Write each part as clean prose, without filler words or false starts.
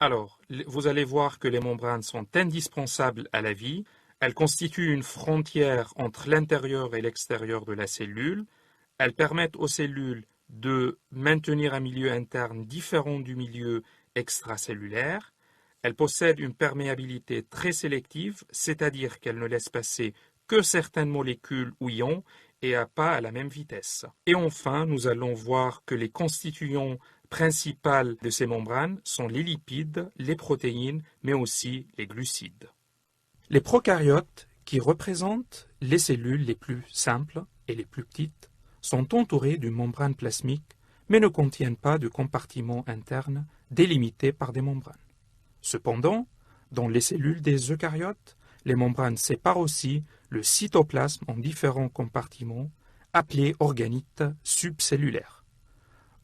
Alors, vous allez voir que les membranes sont indispensables à la vie. Elles constituent une frontière entre l'intérieur et l'extérieur de la cellule. Elles permettent aux cellules de maintenir un milieu interne différent du milieu extracellulaire. Elles possèdent une perméabilité très sélective, c'est-à-dire qu'elles ne laissent passer que certaines molécules ou ions et pas à la même vitesse. Et enfin, nous allons voir que les constituants principaux de ces membranes sont les lipides, les protéines, mais aussi les glucides. Les prokaryotes, qui représentent les cellules les plus simples et les plus petites, sont entourés d'une membrane plasmique, mais ne contiennent pas de compartiments internes délimités par des membranes. Cependant, dans les cellules des eucaryotes, les membranes séparent aussi le cytoplasme en différents compartiments, appelés organites subcellulaires.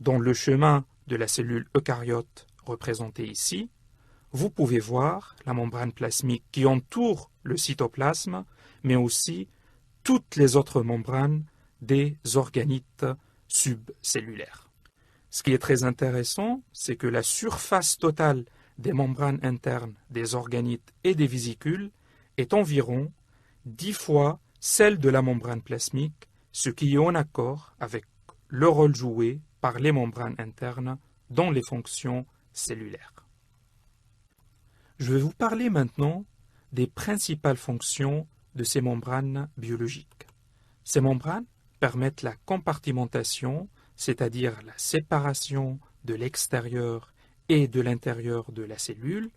Dans le chemin de la cellule eucaryote représentée ici, vous pouvez voir la membrane plasmique qui entoure le cytoplasme, mais aussi toutes les autres membranes des organites subcellulaires. Ce qui est très intéressant, c'est que la surface totale des membranes internes des organites et des vésicules est environ 10 fois celle de la membrane plasmique, ce qui est en accord avec le rôle joué par les membranes internes dans les fonctions cellulaires. Je vais vous parler maintenant des principales fonctions de ces membranes biologiques. Ces membranes permettent la compartimentation, c'est-à-dire la séparation de l'extérieur et de l'intérieur de la cellule.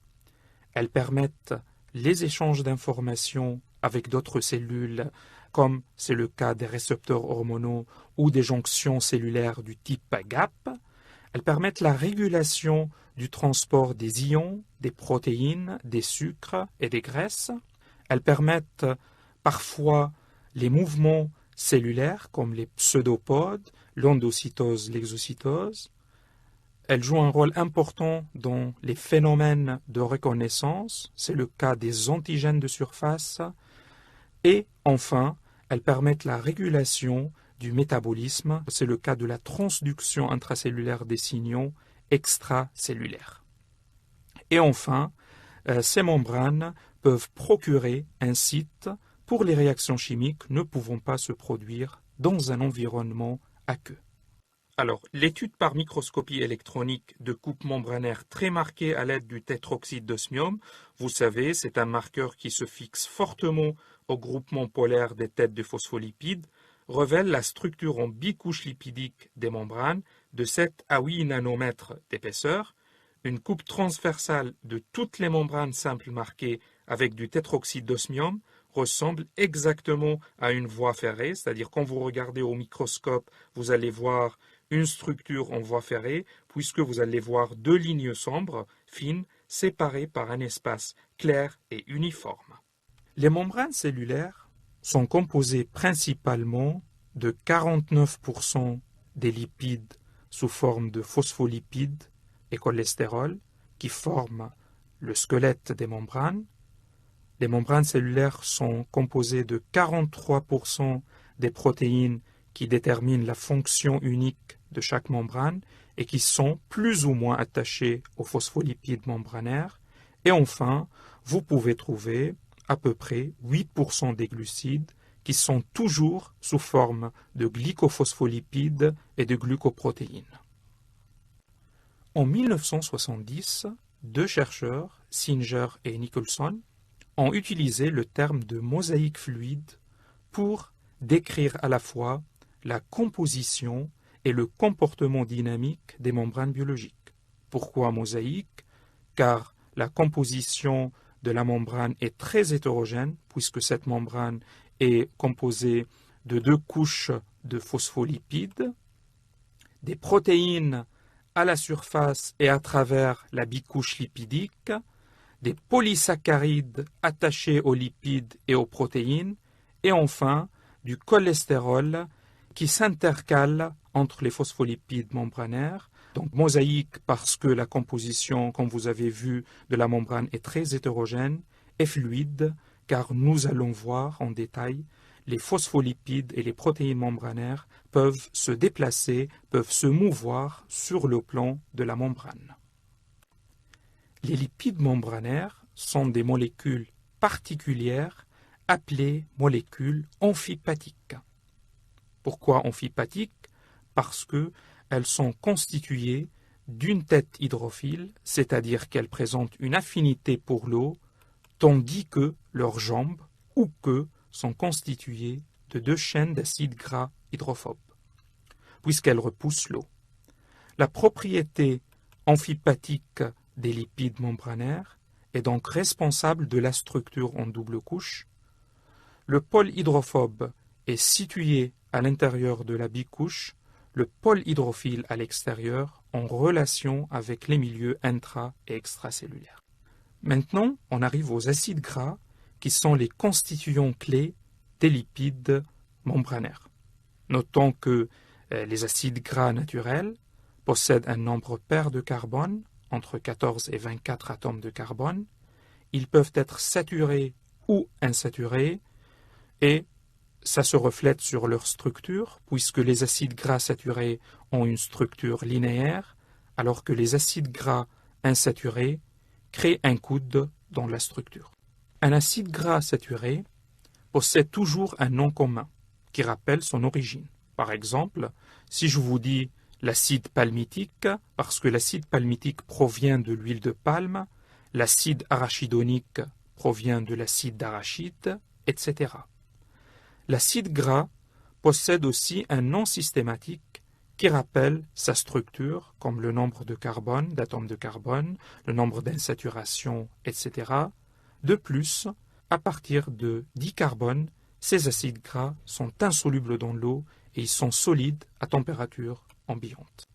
Elles permettent les échanges d'informations avec d'autres cellules, comme c'est le cas des récepteurs hormonaux ou des jonctions cellulaires du type GAP. Elles permettent la régulation du transport des ions, des protéines, des sucres et des graisses. Elles permettent parfois les mouvements cellulaires comme les pseudopodes, l'endocytose, l'exocytose. Elles jouent un rôle important dans les phénomènes de reconnaissance, c'est le cas des antigènes de surface. Et enfin, elles permettent la régulation du métabolisme, c'est le cas de la transduction intracellulaire des signaux extracellulaires. Et enfin, ces membranes peuvent procurer un site pour les réactions chimiques ne pouvant pas se produire dans un environnement aqueux. Alors, l'étude par microscopie électronique de coupe membranaire très marquée à l'aide du tétroxyde d'osmium, vous savez, c'est un marqueur qui se fixe fortement au groupement polaire des têtes de phospholipides, révèle la structure en bicouche lipidique des membranes de 7 à 8 nanomètres d'épaisseur. Une coupe transversale de toutes les membranes simples marquées avec du tétroxyde d'osmium ressemble exactement à une voie ferrée, c'est-à-dire quand vous regardez au microscope, vous allez voir une structure en voie ferrée, puisque vous allez voir deux lignes sombres, fines, séparées par un espace clair et uniforme. Les membranes cellulaires sont composées principalement de 49% des lipides sous forme de phospholipides et cholestérol qui forment le squelette des membranes. Les membranes cellulaires sont composées de 43% des protéines qui déterminent la fonction unique de chaque membrane et qui sont plus ou moins attachées aux phospholipides membranaires. Et enfin, vous pouvez trouver à peu près 8% des glucides qui sont toujours sous forme de glycophospholipides et de glucoprotéines. En 1970, deux chercheurs, Singer et Nicholson, ont utilisé le terme de mosaïque fluide pour décrire à la fois la composition et le comportement dynamique des membranes biologiques. Pourquoi mosaïque? Car la composition de la membrane est très hétérogène, puisque cette membrane est composée de deux couches de phospholipides, des protéines à la surface et à travers la bicouche lipidique, des polysaccharides attachés aux lipides et aux protéines, et enfin du cholestérol qui s'intercale entre les phospholipides membranaires. Donc mosaïque parce que la composition, comme vous avez vu, de la membrane est très hétérogène, et fluide car nous allons voir en détail les phospholipides et les protéines membranaires peuvent se déplacer, peuvent se mouvoir sur le plan de la membrane. Les lipides membranaires sont des molécules particulières appelées molécules amphipathiques. Pourquoi amphipathiques? Parce qu'elles sont constituées d'une tête hydrophile, c'est-à-dire qu'elles présentent une affinité pour l'eau, tandis que leurs jambes ou queues sont constituées de deux chaînes d'acides gras hydrophobes, puisqu'elles repoussent l'eau. La propriété amphipathique des lipides membranaires est donc responsable de la structure en double couche. Le pôle hydrophobe est situé à l'intérieur de la bicouche, le pôle hydrophile à l'extérieur, en relation avec les milieux intra- et extracellulaires. Maintenant, on arrive aux acides gras, qui sont les constituants clés des lipides membranaires. Notons que les acides gras naturels possèdent un nombre pair de carbone, entre 14 et 24 atomes de carbone. Ils peuvent être saturés ou insaturés, et ça se reflète sur leur structure, puisque les acides gras saturés ont une structure linéaire, alors que les acides gras insaturés créent un coude dans la structure. Un acide gras saturé possède toujours un nom commun qui rappelle son origine. Par exemple, si je vous dis l'acide palmitique, parce que l'acide palmitique provient de l'huile de palme, l'acide arachidonique provient de l'acide d'arachide, etc. L'acide gras possède aussi un nom systématique qui rappelle sa structure, comme le nombre de carbone, d'atomes de carbone, le nombre d'insaturations, etc. De plus, à partir de dicarbone, ces acides gras sont insolubles dans l'eau et ils sont solides à température ambiante.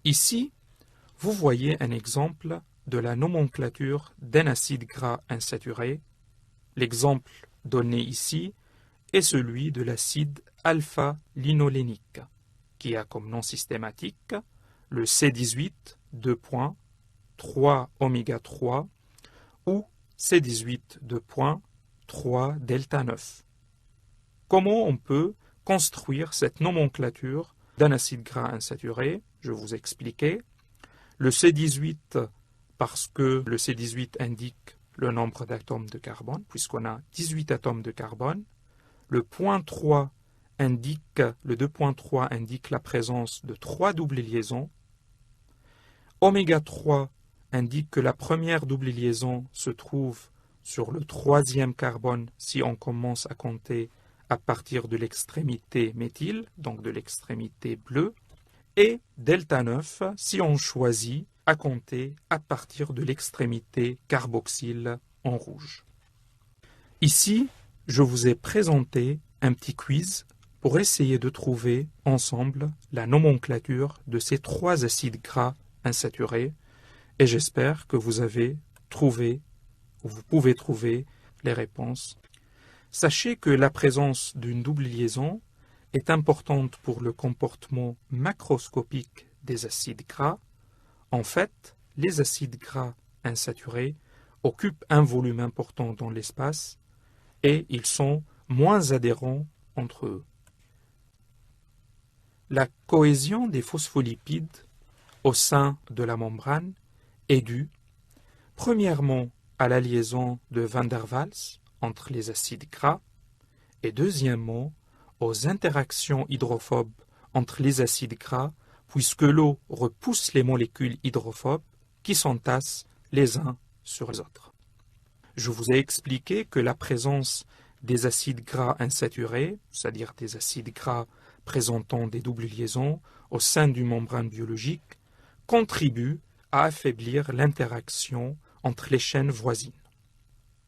Ici, vous voyez un exemple de la nomenclature d'un acide gras insaturé. L'exemple donné ici est celui de l'acide alpha-linolénique, qui a comme nom systématique le C18 2.3 oméga 3 ou C18 2.3 delta 9. Comment on peut construire cette nomenclature d'un acide gras insaturé? Je vous expliquais. Le C18, parce que le C18 indique le nombre d'atomes de carbone, puisqu'on a 18 atomes de carbone. Le point 3 indique, le 2.3 indique la présence de 3 doubles liaisons. Oméga 3 indique que la première double liaison se trouve sur le troisième carbone si on commence à compter à partir de l'extrémité méthyle, donc de l'extrémité bleue, et delta 9 si on choisit à compter à partir de l'extrémité carboxyle en rouge. Ici, je vous ai présenté un petit quiz pour essayer de trouver ensemble la nomenclature de ces trois acides gras insaturés, et j'espère que vous avez trouvé, ou vous pouvez trouver, les réponses. Sachez que la présence d'une double liaison est importante pour le comportement macroscopique des acides gras. En fait, les acides gras insaturés occupent un volume important dans l'espace et ils sont moins adhérents entre eux. La cohésion des phospholipides au sein de la membrane est due, premièrement, à la liaison de Van der Waals entre les acides gras et deuxièmement, aux interactions hydrophobes entre les acides gras, puisque l'eau repousse les molécules hydrophobes qui s'entassent les uns sur les autres. Je vous ai expliqué que la présence des acides gras insaturés, c'est-à-dire des acides gras présentant des doubles liaisons au sein d'une membrane biologique, contribue à affaiblir l'interaction entre les chaînes voisines,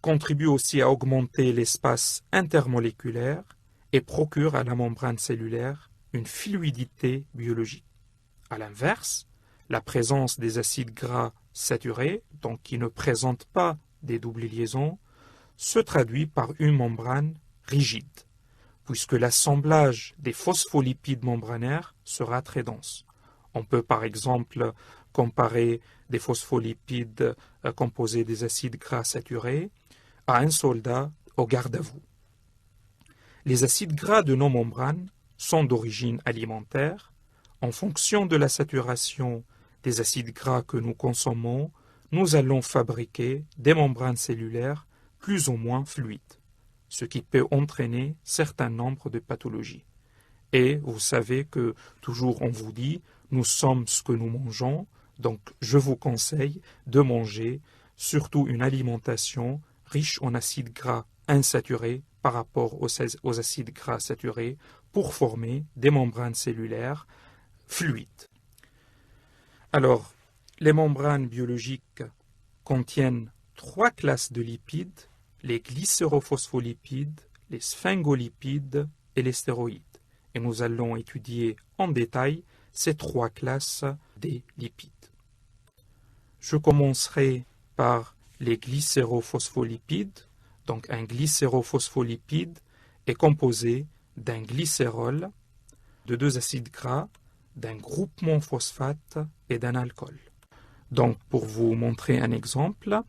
contribue aussi à augmenter l'espace intermoléculaire et procure à la membrane cellulaire une fluidité biologique. À l'inverse, la présence des acides gras saturés, donc qui ne présentent pas des doubles liaisons, se traduit par une membrane rigide, puisque l'assemblage des phospholipides membranaires sera très dense. On peut par exemple comparer des phospholipides composés des acides gras saturés à un soldat au garde-à-vous. Les acides gras de nos membranes sont d'origine alimentaire. En fonction de la saturation des acides gras que nous consommons, nous allons fabriquer des membranes cellulaires plus ou moins fluides, ce qui peut entraîner certain nombre de pathologies. Et vous savez que toujours on vous dit, nous sommes ce que nous mangeons, donc je vous conseille de manger surtout une alimentation riche en acides gras insaturés par rapport aux acides gras saturés pour former des membranes cellulaires fluides. Alors, les membranes biologiques contiennent 3 classes de lipides, les glycérophospholipides, les sphingolipides et les stéroïdes. Et nous allons étudier en détail ces 3 classes des lipides. Je commencerai par les glycérophospholipides. Donc un glycérophospholipide est composé d'un glycérol, de 2 acides gras, d'un groupement phosphate et d'un alcool. Donc pour vous montrer un exemple,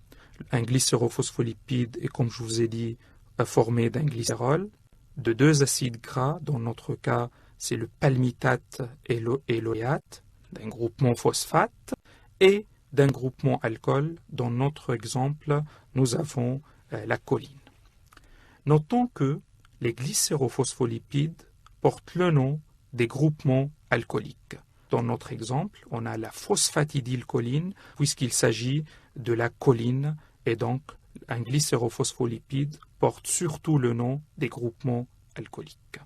un glycérophospholipide est, comme je vous ai dit, formé d'un glycérol, de 2 acides gras, dans notre cas c'est le palmitate et l'oléate, d'un groupement phosphate, et d'un groupement alcool, dans notre exemple nous avons la choline. Notons que les glycérophospholipides portent le nom des groupements alcooliques. Dans notre exemple, on a la phosphatidylcholine, puisqu'il s'agit de la choline, et donc un glycérophospholipide porte surtout le nom des groupements alcooliques.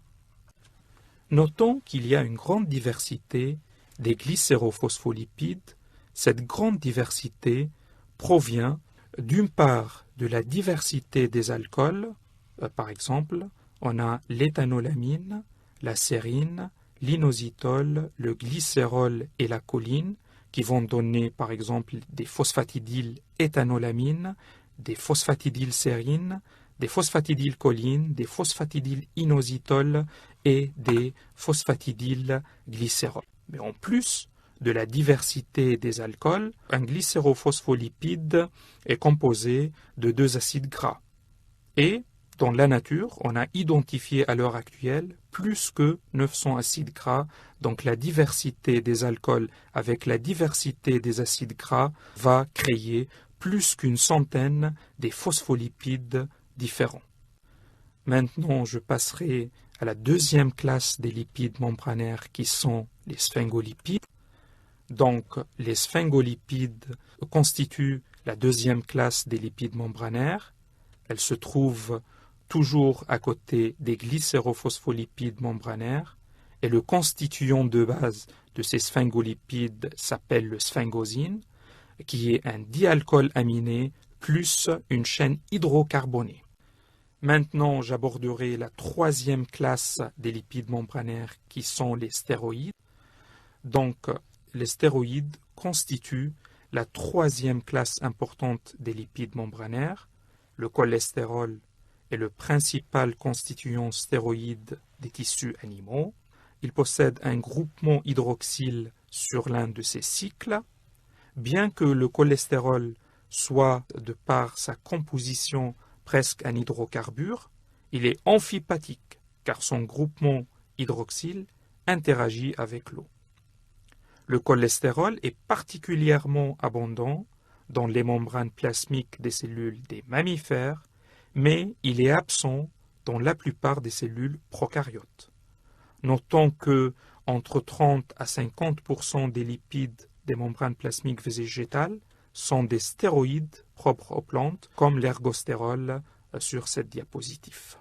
Notons qu'il y a une grande diversité des glycérophospholipides. Cette grande diversité provient d'une part de la diversité des alcools. Par exemple, on a l'éthanolamine, la sérine, l'inositol, le glycérol et la choline qui vont donner par exemple des phosphatidylethanolamines, des phosphatidylsérines, des phosphatidylcholines, des phosphatidyl'inositol et des phosphatidylglycérols. Mais en plus de la diversité des alcools, un glycérophospholipide est composé de 2 acides gras. Et dans la nature, on a identifié à l'heure actuelle plus que 900 acides gras. Donc la diversité des alcools avec la diversité des acides gras va créer plus qu'une centaine des phospholipides différents. Maintenant, je passerai à la deuxième classe des lipides membranaires qui sont les sphingolipides. Donc les sphingolipides constituent la deuxième classe des lipides membranaires. Elles se trouvent toujours à côté des glycérophospholipides membranaires, et le constituant de base de ces sphingolipides s'appelle le sphingosine, qui est un dialcool aminé plus une chaîne hydrocarbonée. Maintenant, j'aborderai la troisième classe des lipides membranaires qui sont les stéroïdes. Donc, les stéroïdes constituent la troisième classe importante des lipides membranaires. Le cholestérol est le principal constituant stéroïde des tissus animaux. Il possède un groupement hydroxyle sur l'un de ses cycles. Bien que le cholestérol soit, de par sa composition, presque un hydrocarbure, il est amphipathique car son groupement hydroxyle interagit avec l'eau. Le cholestérol est particulièrement abondant dans les membranes plasmiques des cellules des mammifères, mais il est absent dans la plupart des cellules prokaryotes. Notons que entre 30 à 50% des lipides des membranes plasmiques végétales sont des stéroïdes propres aux plantes, comme l'ergostérol sur cette diapositive.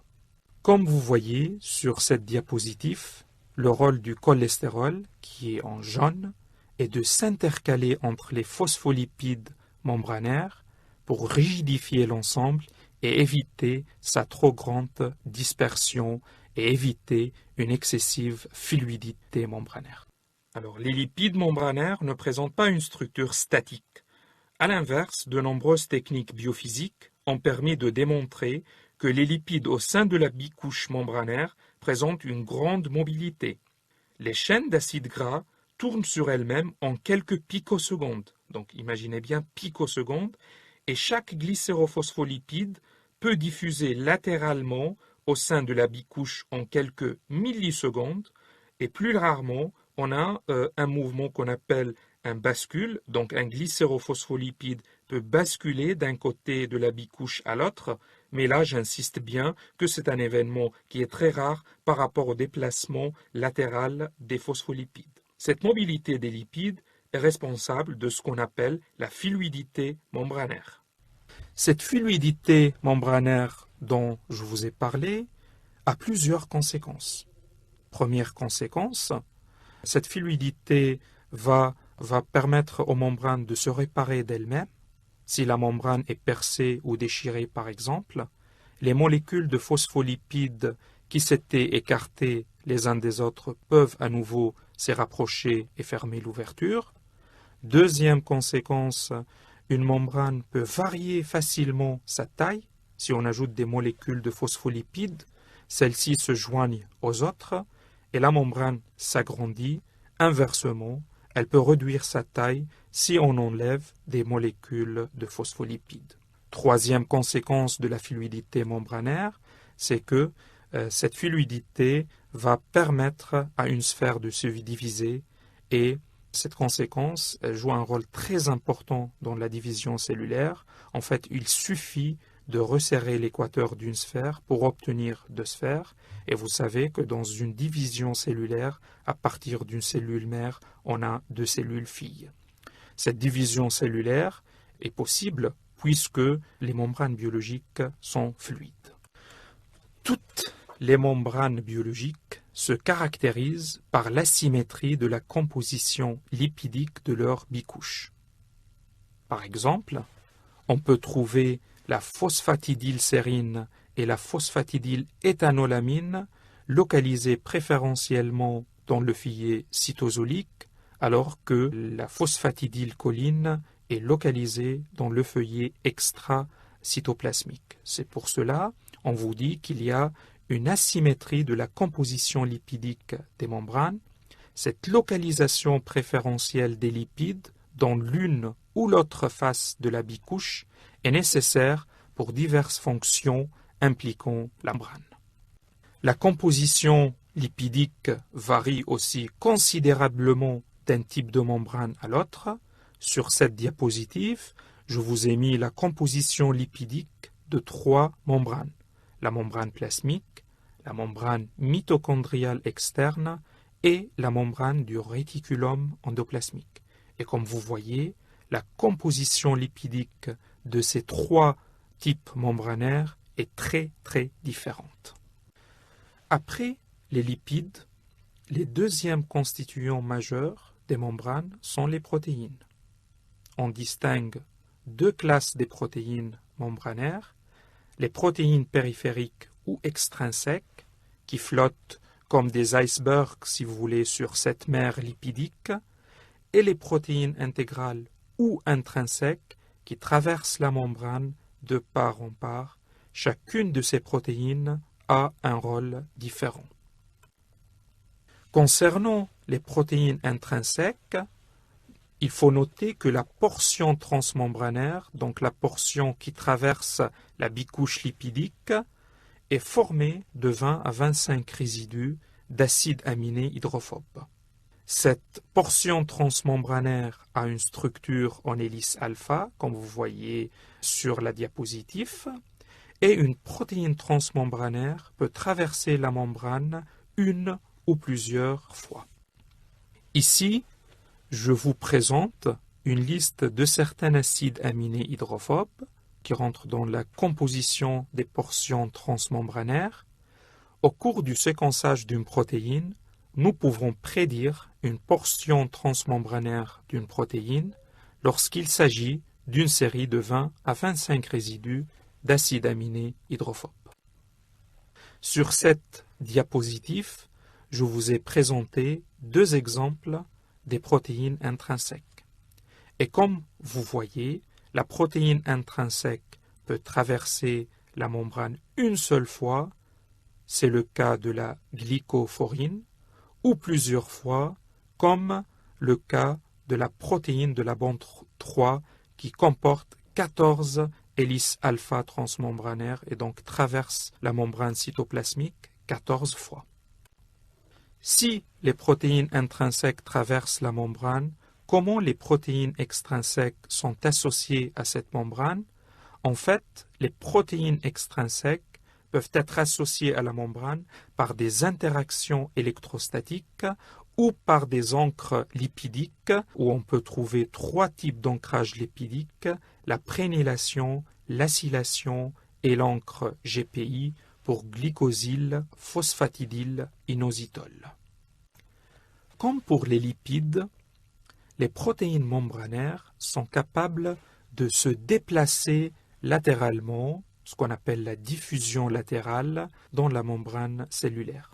Comme vous voyez sur cette diapositive, le rôle du cholestérol, qui est en jaune, est de s'intercaler entre les phospholipides membranaires pour rigidifier l'ensemble et éviter sa trop grande dispersion et éviter une excessive fluidité membranaire. Alors, les lipides membranaires ne présentent pas une structure statique. À l'inverse, de nombreuses techniques biophysiques ont permis de démontrer que les lipides au sein de la bicouche membranaire présentent une grande mobilité. Les chaînes d'acides gras tournent sur elles-mêmes en quelques picosecondes. Donc imaginez bien picosecondes, et chaque glycérophospholipide peut diffuser latéralement au sein de la bicouche en quelques millisecondes, et plus rarement, on a un mouvement qu'on appelle un bascule, donc un glycérophospholipide peut basculer d'un côté de la bicouche à l'autre, mais là j'insiste bien que c'est un événement qui est très rare par rapport au déplacement latéral des phospholipides. Cette mobilité des lipides est responsable de ce qu'on appelle la fluidité membranaire. Cette fluidité membranaire dont je vous ai parlé a plusieurs conséquences. Première conséquence, cette fluidité va permettre aux membranes de se réparer d'elles-mêmes. Si la membrane est percée ou déchirée par exemple, les molécules de phospholipides qui s'étaient écartées les uns des autres peuvent à nouveau se rapprocher et fermer l'ouverture. Deuxième conséquence, une membrane peut varier facilement sa taille. Si on ajoute des molécules de phospholipides, celles-ci se joignent aux autres et la membrane s'agrandit. Inversement, elle peut réduire sa taille si on enlève des molécules de phospholipides. Troisième conséquence de la fluidité membranaire, c'est que cette fluidité va permettre à une sphère de se diviser et cette conséquence joue un rôle très important dans la division cellulaire. En fait, il suffit de resserrer l'équateur d'une sphère pour obtenir deux sphères. Et vous savez que dans une division cellulaire, à partir d'une cellule mère, on a deux cellules filles. Cette division cellulaire est possible puisque les membranes biologiques sont fluides. Toutes les membranes biologiques se caractérisent par l'asymétrie de la composition lipidique de leur bicouche. Par exemple, on peut trouver la phosphatidylsérine et la phosphatidyléthanolamine localisées préférentiellement dans le fillet cytosolique, alors que la phosphatidylcholine est localisée dans le feuillet extracytoplasmique. C'est pour cela on vous dit qu'il y a une asymétrie de la composition lipidique des membranes. Cette localisation préférentielle des lipides dans l'une ou l'autre face de la bicouche est nécessaire pour diverses fonctions impliquant la membrane. La composition lipidique varie aussi considérablement d'un type de membrane à l'autre. Sur cette diapositive, je vous ai mis la composition lipidique de trois membranes. La membrane plasmique, la membrane mitochondriale externe et la membrane du réticulum endoplasmique. Et comme vous voyez, la composition lipidique de ces trois types membranaires est très différente. Après les lipides, les deuxièmes constituants majeurs des membranes sont les protéines. On distingue deux classes des protéines membranaires, les protéines périphériques ou extrinsèques, qui flottent comme des icebergs, si vous voulez, sur cette mer lipidique, et les protéines intégrales ou intrinsèques, qui traversent la membrane de part en part. Chacune de ces protéines a un rôle différent. Concernant les protéines intrinsèques, il faut noter que la portion transmembranaire, donc la portion qui traverse la bicouche lipidique, est formée de 20 à 25 résidus d'acides aminés hydrophobes. Cette portion transmembranaire a une structure en hélice alpha, comme vous voyez sur la diapositive, et une protéine transmembranaire peut traverser la membrane une ou plusieurs fois. Ici, je vous présente une liste de certains acides aminés hydrophobes qui rentrent dans la composition des portions transmembranaires. Au cours du séquençage d'une protéine, nous pouvons prédire une portion transmembranaire d'une protéine lorsqu'il s'agit d'une série de 20 à 25 résidus d'acides aminés hydrophobes. Sur cette diapositive, je vous ai présenté deux exemples des protéines intrinsèques. Et comme vous voyez, la protéine intrinsèque peut traverser la membrane une seule fois, c'est le cas de la glycophorine, ou plusieurs fois, comme le cas de la protéine de la bande 3 qui comporte 14 hélices alpha transmembranaires et donc traverse la membrane cytoplasmique 14 fois. Si les protéines intrinsèques traversent la membrane, comment les protéines extrinsèques sont associées à cette membrane? En fait, les protéines extrinsèques peuvent être associées à la membrane par des interactions électrostatiques ou par des encres lipidiques, où on peut trouver 3 types d'ancrage lipidique, la prénylation, l'acylation et l'encre GPI pour glycosyl phosphatidyl inositol. Comme pour les lipides, les protéines membranaires sont capables de se déplacer latéralement, ce qu'on appelle la diffusion latérale, dans la membrane cellulaire.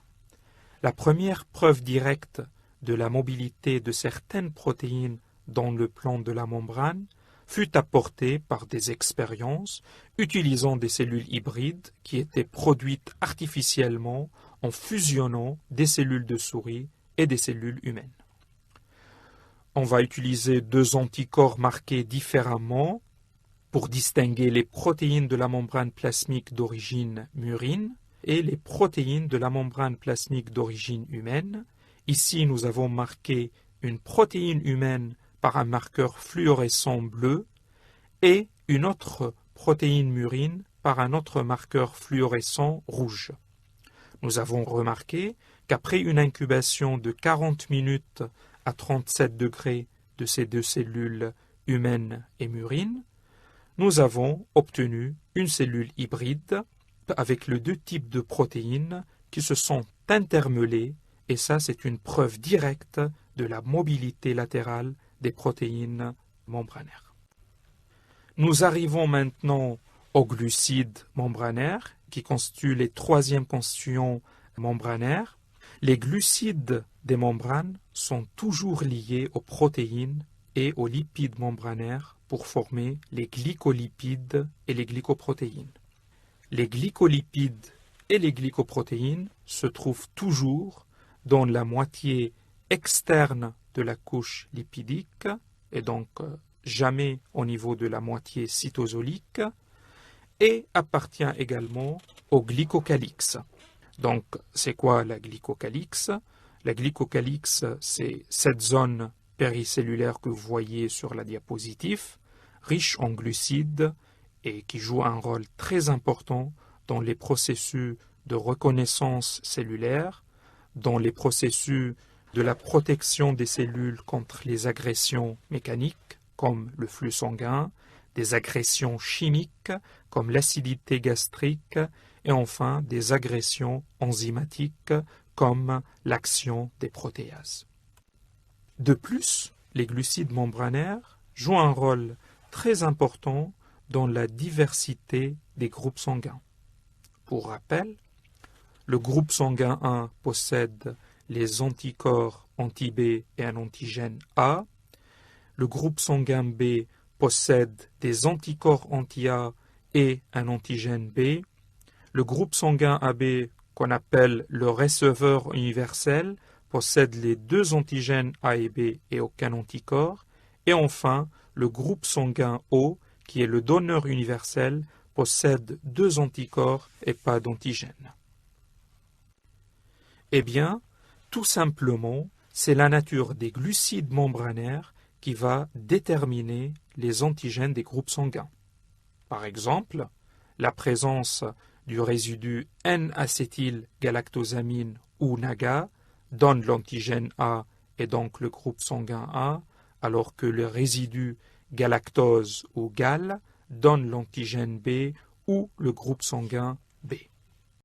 La première preuve directe de la mobilité de certaines protéines dans le plan de la membrane fut apportée par des expériences utilisant des cellules hybrides qui étaient produites artificiellement en fusionnant des cellules de souris et des cellules humaines. On va utiliser 2 anticorps marqués différemment pour distinguer les protéines de la membrane plasmique d'origine murine et les protéines de la membrane plasmique d'origine humaine. Ici, nous avons marqué une protéine humaine par un marqueur fluorescent bleu et une autre protéine murine par un autre marqueur fluorescent rouge. Nous avons remarqué qu'après une incubation de 40 minutes à 37 degrés de ces 2 cellules humaines et murines, nous avons obtenu une cellule hybride avec les 2 types de protéines qui se sont intermêlées, et ça c'est une preuve directe de la mobilité latérale des protéines membranaires. Nous arrivons maintenant aux glucides membranaires qui constituent les 3e constituants membranaires. Les glucides des membranes sont toujours liés aux protéines et aux lipides membranaires pour former les glycolipides et les glycoprotéines. Les glycolipides et les glycoprotéines se trouvent toujours dans la moitié externe de la couche lipidique et donc jamais au niveau de la moitié cytosolique et appartient également au glycocalyx. Donc, c'est quoi la glycocalyx? La glycocalyx, c'est cette zone péricellulaire que vous voyez sur la diapositive, riche en glucides et qui joue un rôle très important dans les processus de reconnaissance cellulaire, dans les processus de la protection des cellules contre les agressions mécaniques, comme le flux sanguin, des agressions chimiques, comme l'acidité gastrique, et enfin des agressions enzymatiques, comme l'action des protéases. De plus, les glucides membranaires jouent un rôle très important dans la diversité des groupes sanguins. Pour rappel, le groupe sanguin 1 possède les anticorps anti-B et un antigène A. Le groupe sanguin B possède des anticorps anti-A et un antigène B. Le groupe sanguin AB, qu'on appelle le receveur universel, possède les 2 antigènes A et B et aucun anticorps. Et enfin, le groupe sanguin O, qui est le donneur universel, possède 2 anticorps et pas d'antigène. Eh bien, tout simplement, c'est la nature des glucides membranaires qui va déterminer les antigènes des groupes sanguins. Par exemple, la présence du résidu N-acétylgalactosamine ou NAGA donne l'antigène A et donc le groupe sanguin A, alors que le résidu galactose ou GAL donne l'antigène B ou le groupe sanguin B.